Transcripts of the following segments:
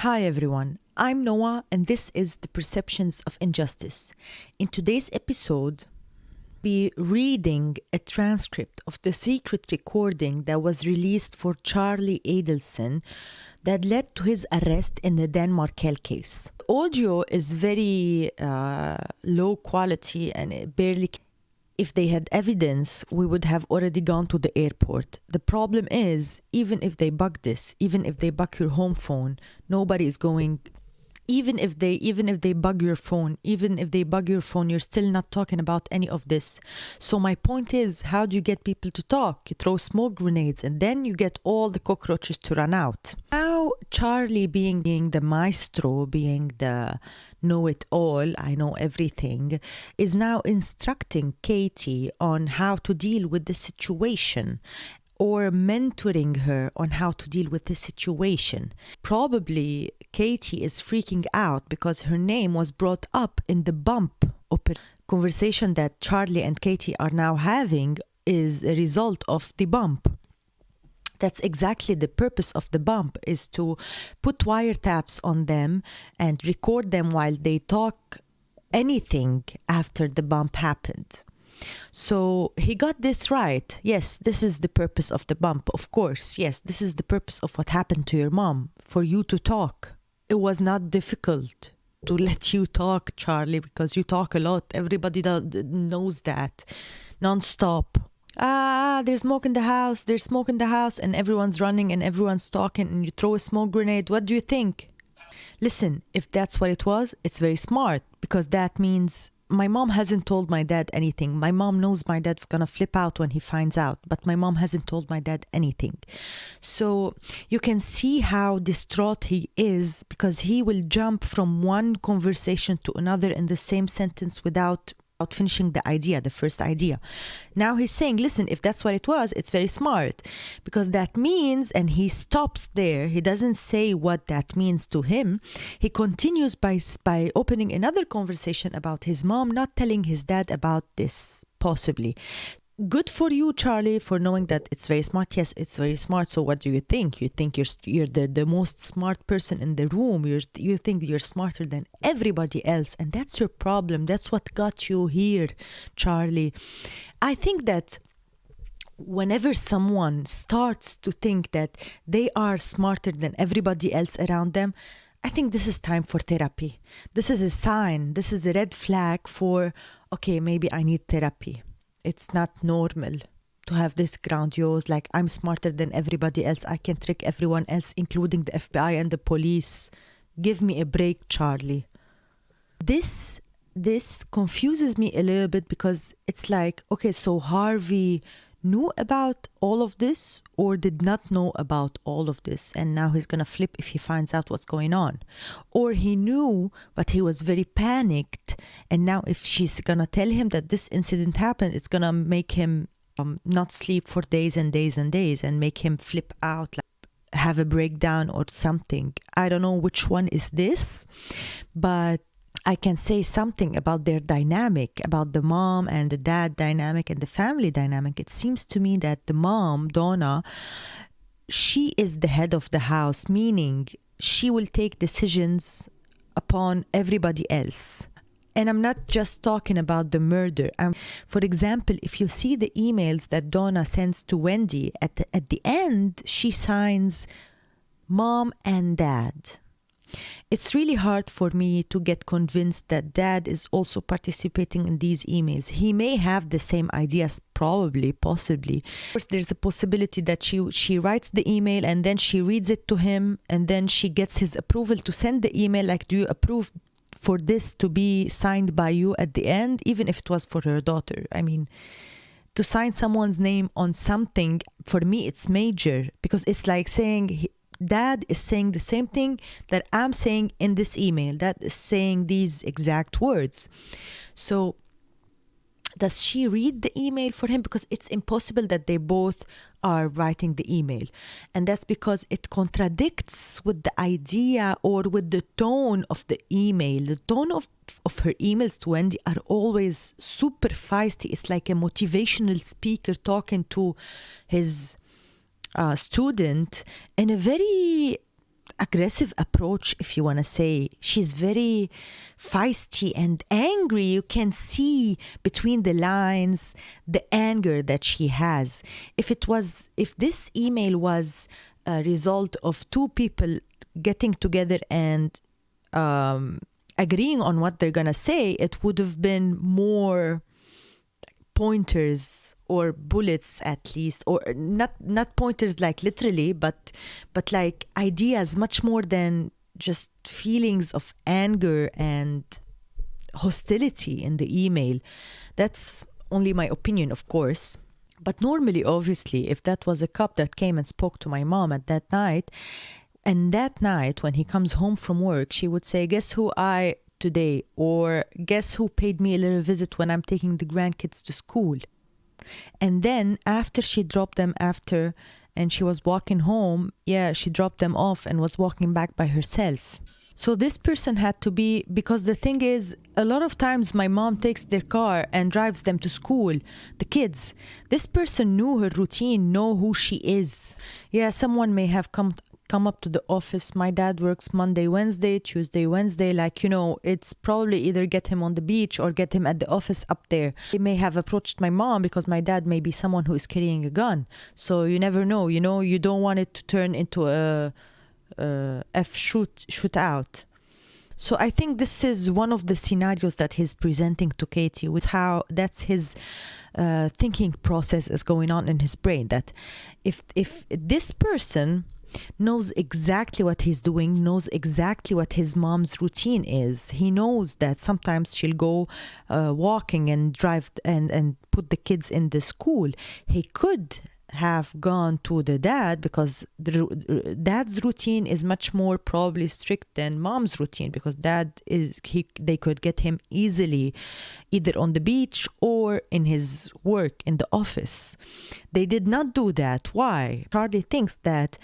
Hi everyone, I'm Noah and this is The Perceptions of Injustice. In today's episode, we'll be reading a transcript of the secret recording that was released for Charlie Adelson that led to his arrest in the Dan Markel case. The audio is very low quality and it barely. If they had evidence, we would have already gone to the airport. The problem is, even if they bug this, even if they bug your home phone, nobody is going. Even if they bug your phone, you're still not talking about any of this. So my point is, how do you get people to talk? You throw smoke grenades and then you get all the cockroaches to run out. Now Charlie being the maestro, being the know-it-all, I know everything, is now instructing Katie on how to deal with the situation, or mentoring her on how to deal with the situation. Probably Katie is freaking out because her name was brought up in the bump conversation that Charlie and Katie are now having is a result of the bump. That's exactly the purpose of the bump, is to put wiretaps on them and record them while they talk anything after the bump happened. So he got this right. Yes, this is the purpose of the bump. Of course, yes, this is the purpose of what happened to your mom, for you to talk. It was not difficult to let you talk, Charlie, because you talk a lot. Everybody knows that. Non-stop. There's smoke in the house, and everyone's running and everyone's talking, and you throw a smoke grenade. What do you think? Listen, if that's what it was, it's very smart, because that means my mom hasn't told my dad anything. My mom knows my dad's gonna flip out when he finds out, but my mom hasn't told my dad anything. So you can see how distraught he is, because he will jump from one conversation to another in the same sentence without finishing the first idea. Now he's saying, listen, if that's what it was, it's very smart, because that means, and he stops there, he doesn't say what that means to him. He continues by opening another conversation about his mom not telling his dad about this, possibly. Good for you, Charlie, for knowing that it's very smart. Yes, it's very smart. So what do you think? You think you're the most smart person in the room. You think you're smarter than everybody else. And that's your problem. That's what got you here, Charlie. I think that whenever someone starts to think that they are smarter than everybody else around them, I think this is time for therapy. This is a sign. This is a red flag for, okay, maybe I need therapy. It's not normal to have this grandiose, like, I'm smarter than everybody else. I can trick everyone else, including the FBI and the police. Give me a break, Charlie. This confuses me a little bit, because it's like, okay, so Harvey knew about all of this or did not know about all of this, and now he's gonna flip if he finds out what's going on. Or he knew, but he was very panicked, and now if she's gonna tell him that this incident happened, it's gonna make him not sleep for days and days and days, and make him flip out, like have a breakdown or something. I don't know which one is this, but I can say something about their dynamic, about the mom and the dad dynamic and the family dynamic. It seems to me that the mom, Donna, she is the head of the house, meaning she will take decisions upon everybody else. And I'm not just talking about the murder. For example, if you see the emails that Donna sends to Wendy, at the end, she signs mom and dad. It's really hard for me to get convinced that dad is also participating in these emails. He may have the same ideas, probably, possibly. Of course, there's a possibility that she writes the email and then she reads it to him, and then she gets his approval to send the email, like, do you approve for this to be signed by you at the end, even if it was for her daughter? I mean, to sign someone's name on something, for me, it's major, because it's like saying, Dad is saying the same thing that I'm saying in this email. Dad is saying these exact words. So does she read the email for him? Because it's impossible that they both are writing the email. And that's because it contradicts with the idea or with the tone of the email. The tone of her emails to Wendy are always super feisty. It's like a motivational speaker talking to his student in a very aggressive approach, if you want to say. She's very feisty and angry. You can see between the lines the anger that she has. If this email was a result of two people getting together and agreeing on what they're gonna say, it would have been more pointers or bullets, at least, or not pointers like literally, but like ideas, much more than just feelings of anger and hostility in the email. That's only my opinion, of course. But normally, obviously, if that was a cop that came and spoke to my mom at that night, and that night when he comes home from work, she would say, guess who I today, or guess who paid me a little visit when I'm taking the grandkids to school. And then after she dropped them and she was walking home, she dropped them off and was walking back by herself. So this person had to be, because the thing is, a lot of times my mom takes their car and drives them to school, the kids. This person knew her routine, know who she is. Someone may have come up to the office. My dad works Monday, Wednesday, Tuesday, Wednesday. It's probably either get him on the beach or get him at the office up there. They may have approached my mom because my dad may be someone who is carrying a gun. So you never know, you don't want it to turn into a shoot out. So I think this is one of the scenarios that he's presenting to Katie, with how that's his thinking process is going on in his brain. That if this person knows exactly what he's doing, knows exactly what his mom's routine is. He knows that sometimes she'll go walking and drive and put the kids in the school. He could have gone to the dad because dad's routine is much more probably strict than mom's routine, because they could get him easily either on the beach or in his work in the office. They did not do that. Why? Charlie thinks that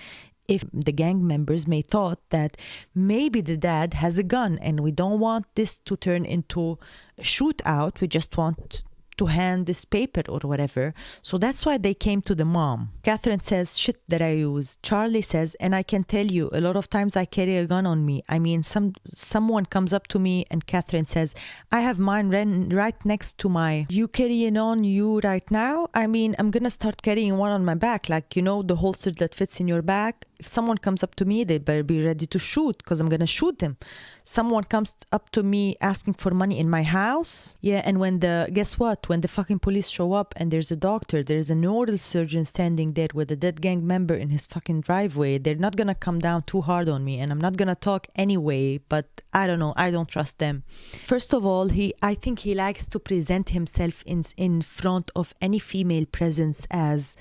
if the gang members may thought that maybe the dad has a gun and we don't want this to turn into a shootout, we just want to hand this paper or whatever. So that's why they came to the mom. Catherine says, shit that I use. Charlie says, and I can tell you, a lot of times I carry a gun on me. I mean, someone comes up to me and Catherine says, I have mine right next to my, you carrying on you right now? I mean, I'm going to start carrying one on my back, like, the holster that fits in your back. If someone comes up to me, they better be ready to shoot, because I'm going to shoot them. Someone comes up to me asking for money in my house. And guess what? When the fucking police show up and there's a doctor, there's a neurosurgeon standing there with a dead gang member in his fucking driveway, they're not going to come down too hard on me, and I'm not going to talk anyway, but I don't know. I don't trust them. First of all, I think he likes to present himself in front of any female presence as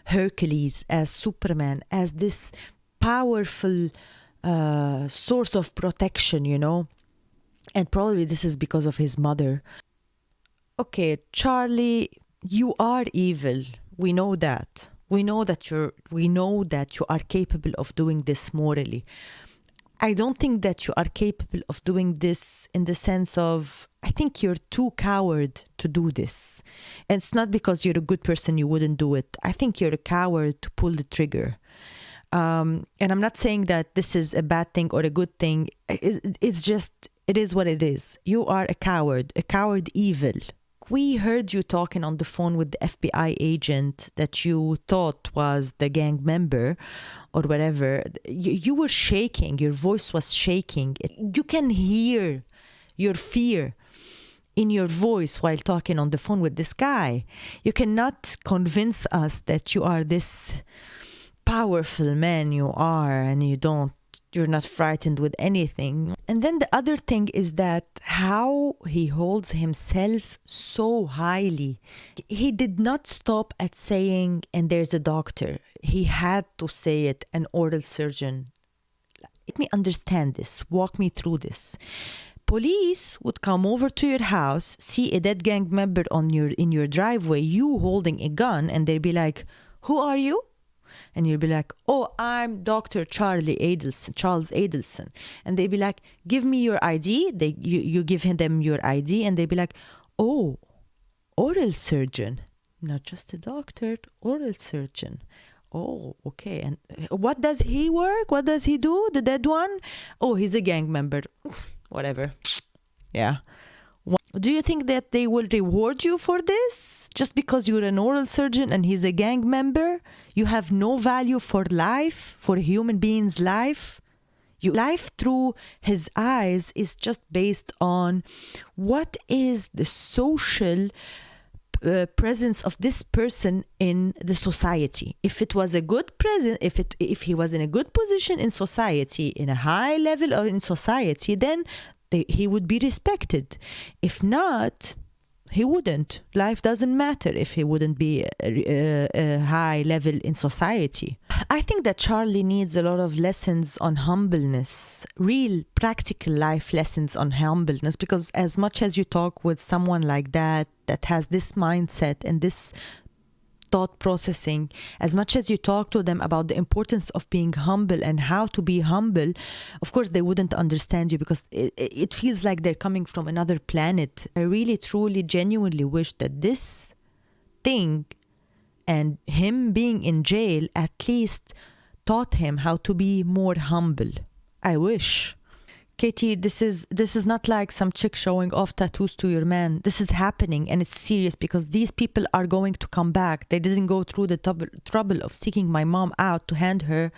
Hercules, as Superman, as this powerful source of protection, and probably this is because of his mother. Okay, Charlie, you are evil. We know that. We know that you are capable of doing this morally. I don't think that you are capable of doing this in the sense of, I think you're too coward to do this. And it's not because you're a good person you wouldn't do it. I think you're a coward to pull the trigger. And I'm not saying that this is a bad thing or a good thing. It's just, it is what it is. You are a coward evil. We heard you talking on the phone with the FBI agent that you thought was the gang member or whatever. You were shaking. Your voice was shaking. You can hear your fear in your voice while talking on the phone with this guy. You cannot convince us that you are this powerful man you are, and you're not frightened with anything. And then the other thing is that how he holds himself so highly. He did not stop at saying, and there's a doctor. He had to say it, an oral surgeon. Let me understand this. Walk me through this. Police would come over to your house, see a dead gang member in your driveway, you holding a gun, and they'd be like, who are you? And you'll be like, oh, I'm Dr. Charles Adelson. And they'd be like, give me your ID. You give them your ID, and they'd be like, oh, oral surgeon. Not just a doctor, oral surgeon. Oh, okay. And what does he work? What does he do? The dead one? Oh, he's a gang member. Whatever. Yeah. Do you think that they will reward you for this? Just because you're an oral surgeon and he's a gang member? You have no value for life, for a human being's life? Your life through his eyes is just based on what is the social presence of this person in the society. If it was a good presence, if he was in a good position in society, in a high level of in society, then he would be respected. If not, he wouldn't. Life doesn't matter if he wouldn't be a high level in society. I think that Charlie needs a lot of lessons on humbleness, real practical life lessons on humbleness, because as much as you talk with someone like that has this mindset and this thought processing, as much as you talk to them about the importance of being humble and how to be humble, of course they wouldn't understand you, because it feels like they're coming from another planet. I really, truly, genuinely wish that this thing and him being in jail at least taught him how to be more humble. I wish. Katie, this is not like some chick showing off tattoos to your man. This is happening, and it's serious, because these people are going to come back. They didn't go through the trouble of seeking my mom out to hand her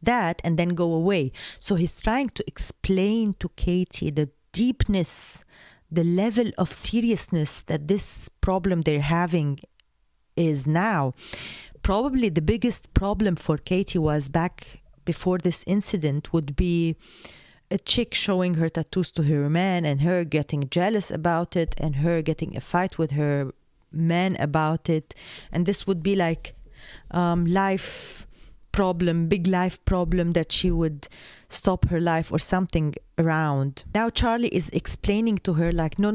that and then go away. So he's trying to explain to Katie the deepness, the level of seriousness that this problem they're having is now. Probably the biggest problem for Katie was back before this incident would be a chick showing her tattoos to her man and her getting jealous about it and her getting a fight with her man about it. And this would be like life problem, big life problem that she would stop her life or something around. Now Charlie is explaining to her like, no.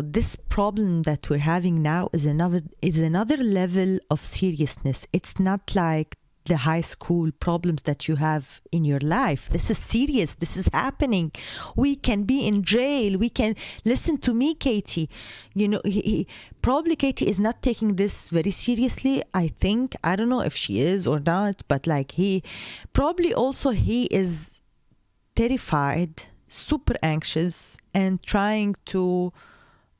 This problem that we're having now is another level of seriousness. It's not like the high school problems that you have in your life. This is serious. This is happening. We can be in jail. We can listen to me, Katie. You know, probably Katie is not taking this very seriously. I think, I don't know if she is or not, but like he is terrified, super anxious, and trying to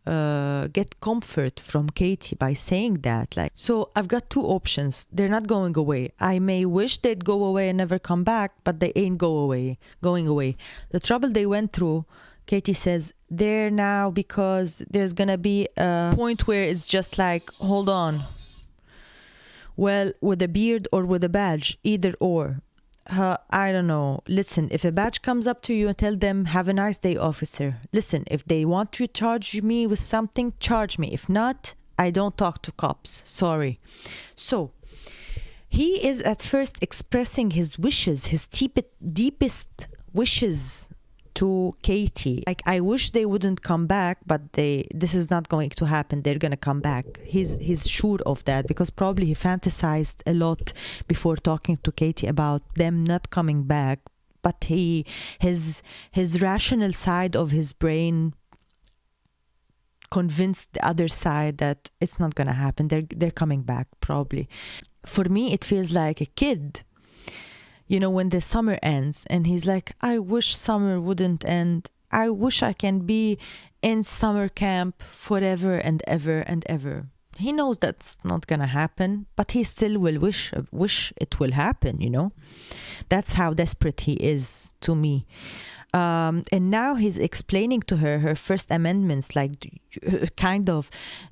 get comfort from Katie by saying that. Like, so I've got two options. They're not going away. I may wish they'd go away and never come back, but they ain't going away. The trouble they went through, Katie says, they're now, because there's gonna be a point where it's just like, hold on, well, with a beard or with a badge, either or. I don't know. Listen, if a badge comes up to you and tell them, have a nice day, officer. Listen, if they want to charge me with something, charge me. If not, I don't talk to cops. Sorry. So he is at first expressing his wishes, his deepest wishes to Katie. Like, I wish they wouldn't come back, but this is not going to happen. They're gonna come back. He's sure of that, because probably he fantasized a lot before talking to Katie about them not coming back. But his rational side of his brain convinced the other side that it's not gonna happen. They're coming back probably. For me, it feels like a kid. You know, when the summer ends and he's like, I wish summer wouldn't end. I wish I can be in summer camp forever and ever and ever. He knows that's not gonna happen, but he still will wish it will happen, you know. That's how desperate he is to me. And now he's explaining to her First Amendments, like kind of,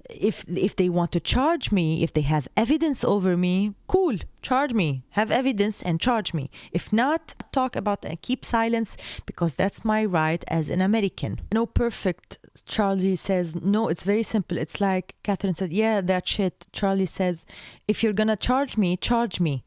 if they want to charge me, if they have evidence over me, cool, charge me, have evidence and charge me. If not, talk about and keep silence, because that's my right as an American. No perfect. Charlie says, no, it's very simple. It's like Catherine said, yeah, that shit. Charlie says, if you're gonna charge me, charge me.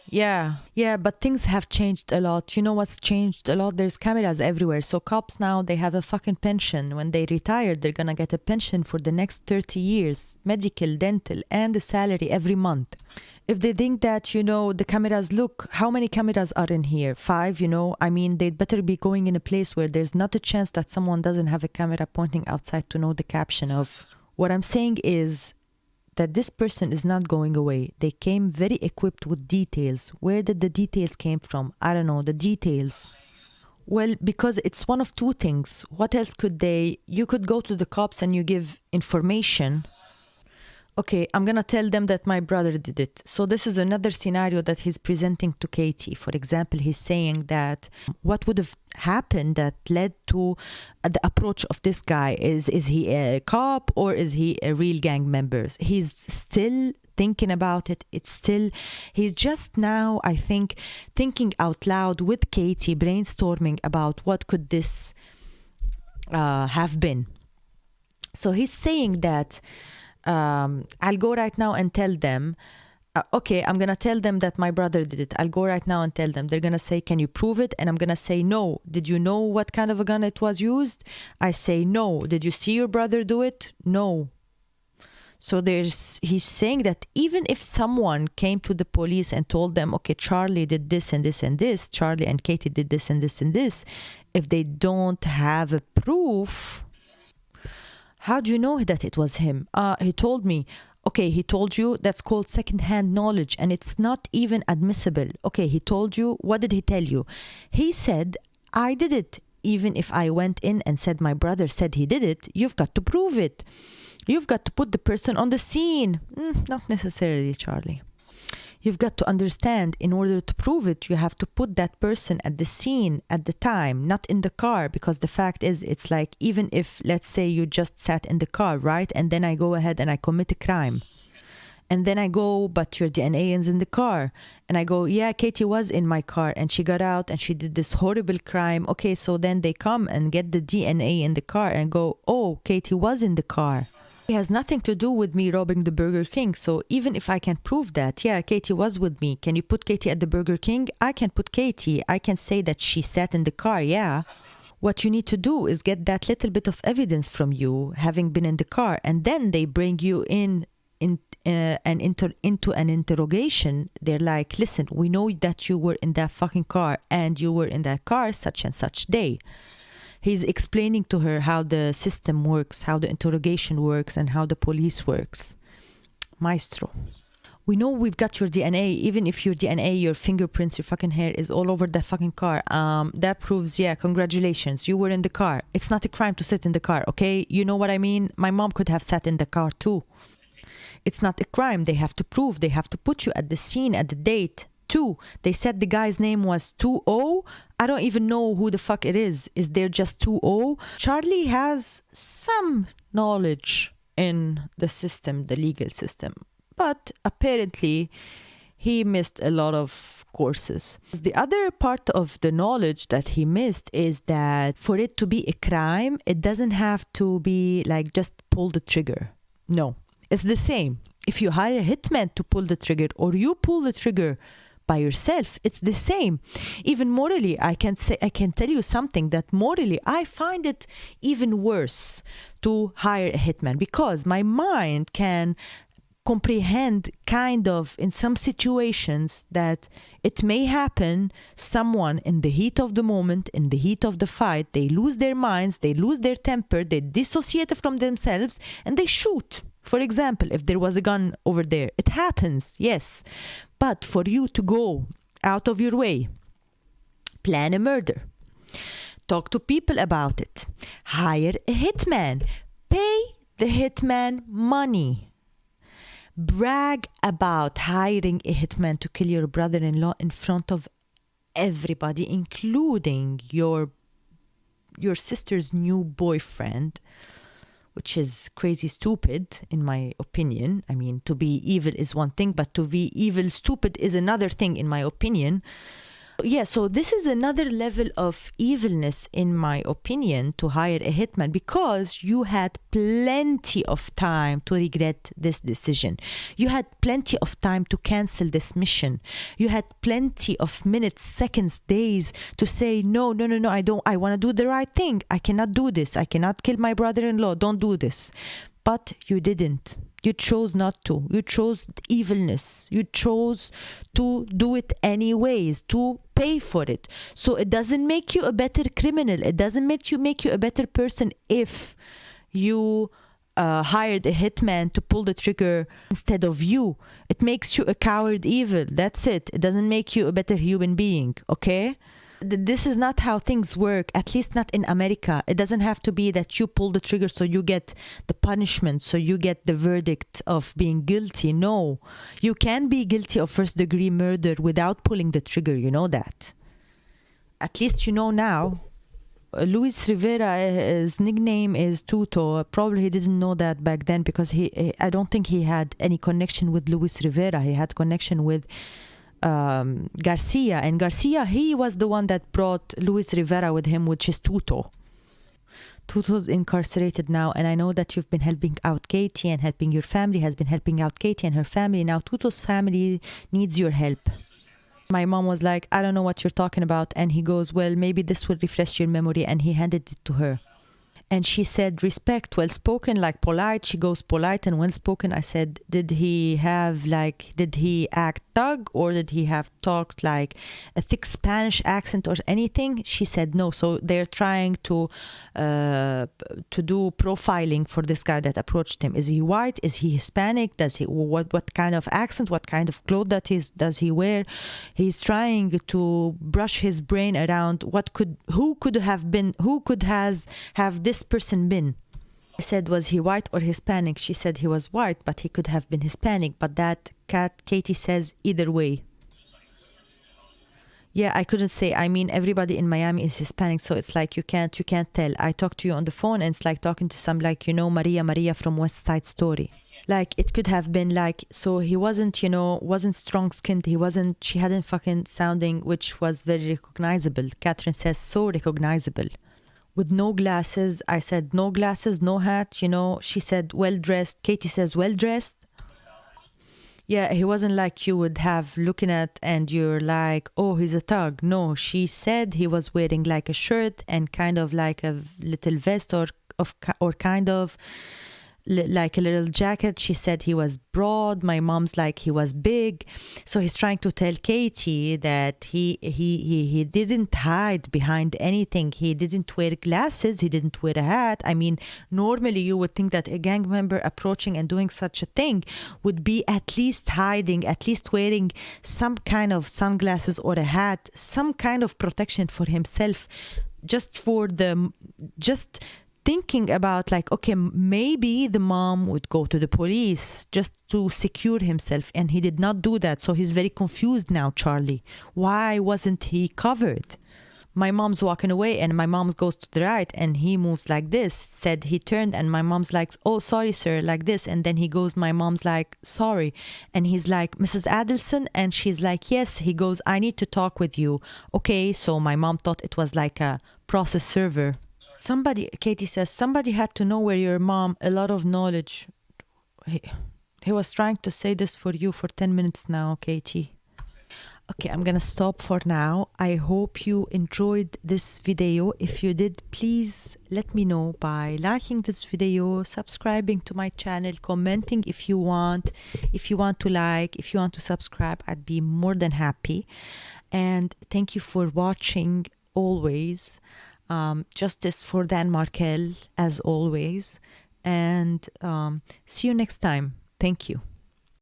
Yeah, but things have changed a lot. You know what's changed a lot? There's cameras everywhere. So cops now, they have a fucking pension. When they retire, they're gonna get a pension for the next 30 years. Medical, dental, and a salary every month. If they think that, you know, the cameras, look, how many cameras are in here? 5, you know? I mean, they'd better be going in a place where there's not a chance that someone doesn't have a camera pointing outside to know the caption of. What I'm saying is, that this person is not going away. They came very equipped with details. Where did the details came from? I don't know, the details. Well, because it's one of two things. What else could they... You could go to the cops and you give information. Okay, I'm going to tell them that my brother did it. So this is another scenario that he's presenting to Katie. For example, he's saying that what would have happened that led to the approach of this guy. Is he a cop or is he a real gang member? He's still thinking about it. He's just now, I think, thinking out loud with Katie, brainstorming about what could this have been. So he's saying that I'll go right now and tell them, okay, I'm going to tell them that my brother did it. I'll go right now and tell them. They're going to say, can you prove it? And I'm going to say, no. Did you know what kind of a gun it was used? I say, no. Did you see your brother do it? No. So he's saying that even if someone came to the police and told them, okay, Charlie did this and this and this, Charlie and Katie did this and this and this, if they don't have a proof... How do you know that it was him? He told me. Okay, he told you. That's called secondhand knowledge, and it's not even admissible. Okay, he told you. What did he tell you? He said, I did it. Even if I went in and said my brother said he did it, you've got to prove it. You've got to put the person on the scene. Not necessarily, Charlie. You've got to understand, in order to prove it, you have to put that person at the scene at the time, not in the car. Because the fact is, it's like, even if, let's say you just sat in the car, right? And then I go ahead and I commit a crime. And then I go, but your DNA is in the car. And I go, yeah, Katie was in my car and she got out and she did this horrible crime. Okay, so then they come and get the DNA in the car and go, oh, Katie was in the car. It has nothing to do with me robbing the Burger King. So even if I can prove that, yeah, Katie was with me. Can you put Katie at the Burger King? I can put Katie. I can say that she sat in the car, yeah. What you need to do is get that little bit of evidence from you having been in the car. And then they bring you into an interrogation. They're like, listen, we know that you were in that fucking car and you were in that car such and such day. He's explaining to her how the system works, how the interrogation works, and how the police works. Maestro. We know we've got your DNA. Even if your DNA, your fingerprints, your fucking hair is all over the fucking car. That proves, yeah, congratulations. You were in the car. It's not a crime to sit in the car, okay? You know what I mean? My mom could have sat in the car too. It's not a crime. They have to prove. They have to put you at the scene, at the date. 2. They said the guy's name was 2-0. I don't even know who the fuck it is. Is there just 2-0? Charlie has some knowledge in the system, the legal system. But apparently he missed a lot of courses. The other part of the knowledge that he missed is that for it to be a crime, it doesn't have to be like just pull the trigger. No, it's the same. If you hire a hitman to pull the trigger or you pull the trigger by yourself, it's the same. Even morally, I can tell you something that morally I find it even worse to hire a hitman, because my mind can comprehend kind of in some situations that it may happen. Someone in the heat of the moment, in the heat of the fight, they lose their minds, they lose their temper, they dissociate from themselves and they shoot. For example, if there was a gun over there, it happens, yes. But for you to go out of your way, plan a murder, talk to people about it, hire a hitman, pay the hitman money, brag about hiring a hitman to kill your brother-in-law in front of everybody, including your sister's new boyfriend, which is crazy stupid, in my opinion. I mean, to be evil is one thing, but to be evil stupid is another thing, in my opinion. Yeah, so this is another level of evilness, in my opinion, to hire a hitman, because you had plenty of time to regret this decision. You had plenty of time to cancel this mission. You had plenty of minutes, seconds, days to say, no, I want to do the right thing. I cannot do this. I cannot kill my brother-in-law. Don't do this. But you didn't. You chose not to. You chose evilness. You chose to do it anyways, to pay for it. So it doesn't make you a better criminal. It doesn't make you a better person if you hired a hitman to pull the trigger instead of you. It makes you a coward evil. That's it. It doesn't make you a better human being, okay? This is not how things work, at least not in America. It doesn't have to be that you pull the trigger so you get the punishment, so you get the verdict of being guilty. No, you can be guilty of first-degree murder without pulling the trigger. You know that. At least you know now. Luis Rivera, his nickname is Tuto. Probably he didn't know that back then because I don't think he had any connection with Luis Rivera. He had connection with Garcia, and Garcia, he was the one that brought Luis Rivera with him, which is Tuto. Tuto's incarcerated now, and I know that you've been helping out Katie and helping your family, has been helping out Katie and her family. Now Tuto's family needs your help. My mom was like, I don't know what you're talking about. And he goes, well, maybe this will refresh your memory. And he handed it to her. And she said, respect, well spoken, like polite. She goes, polite and well spoken. I said, did he act thug, or did he have talked like a thick Spanish accent or anything? She said no. So they're trying to do profiling for this guy that approached him. Is he white? Is he Hispanic? Does he what kind of accent? What kind of clothes does he wear? He's trying to brush his brain around who could have this person been. I said, was he white or Hispanic? She said he was white, but he could have been Hispanic. But that Katie says either way. Yeah, I couldn't say. I mean, everybody in Miami is Hispanic, so it's like you can't tell. I talked to you on the phone, and it's like talking to some, like, Maria from West Side Story. Like, it could have been like, so he wasn't strong skinned. She hadn't fucking sounding, which was very recognizable. Catherine says so recognizable. With no glasses. I said no glasses, no hat. She said well dressed. Katie says well dressed. Yeah, he wasn't like you would have looking at and you're like, oh, he's a thug. No, she said he was wearing like a shirt and kind of like a little vest or kind of like a little jacket. She said he was broad. My mom's like he was big. So he's trying to tell Katie that he didn't hide behind anything. He didn't wear glasses. He didn't wear a hat. I mean, normally you would think that a gang member approaching and doing such a thing would be at least hiding, at least wearing some kind of sunglasses or a hat, some kind of protection for himself, just thinking about like, okay, maybe the mom would go to the police just to secure himself, and he did not do that. So he's very confused now, Charlie. Why wasn't he covered? My mom's walking away, and my mom goes to the right, and he moves like this. Said he turned, and my mom's like, oh, sorry, sir, like this. And then he goes, my mom's like, sorry. And he's like, Mrs. Adelson? And she's like, yes. He goes, I need to talk with you. Okay, so my mom thought it was like a process server. Katie says, somebody had to know where your mom, a lot of knowledge. He was trying to say this for you for 10 minutes now, Katie. Okay, I'm gonna stop for now. I hope you enjoyed this video. If you did, please let me know by liking this video, subscribing to my channel, commenting if you want. If you want to like, if you want to subscribe, I'd be more than happy. And thank you for watching always. Justice for Dan Markel, as always. And see you next time. Thank you.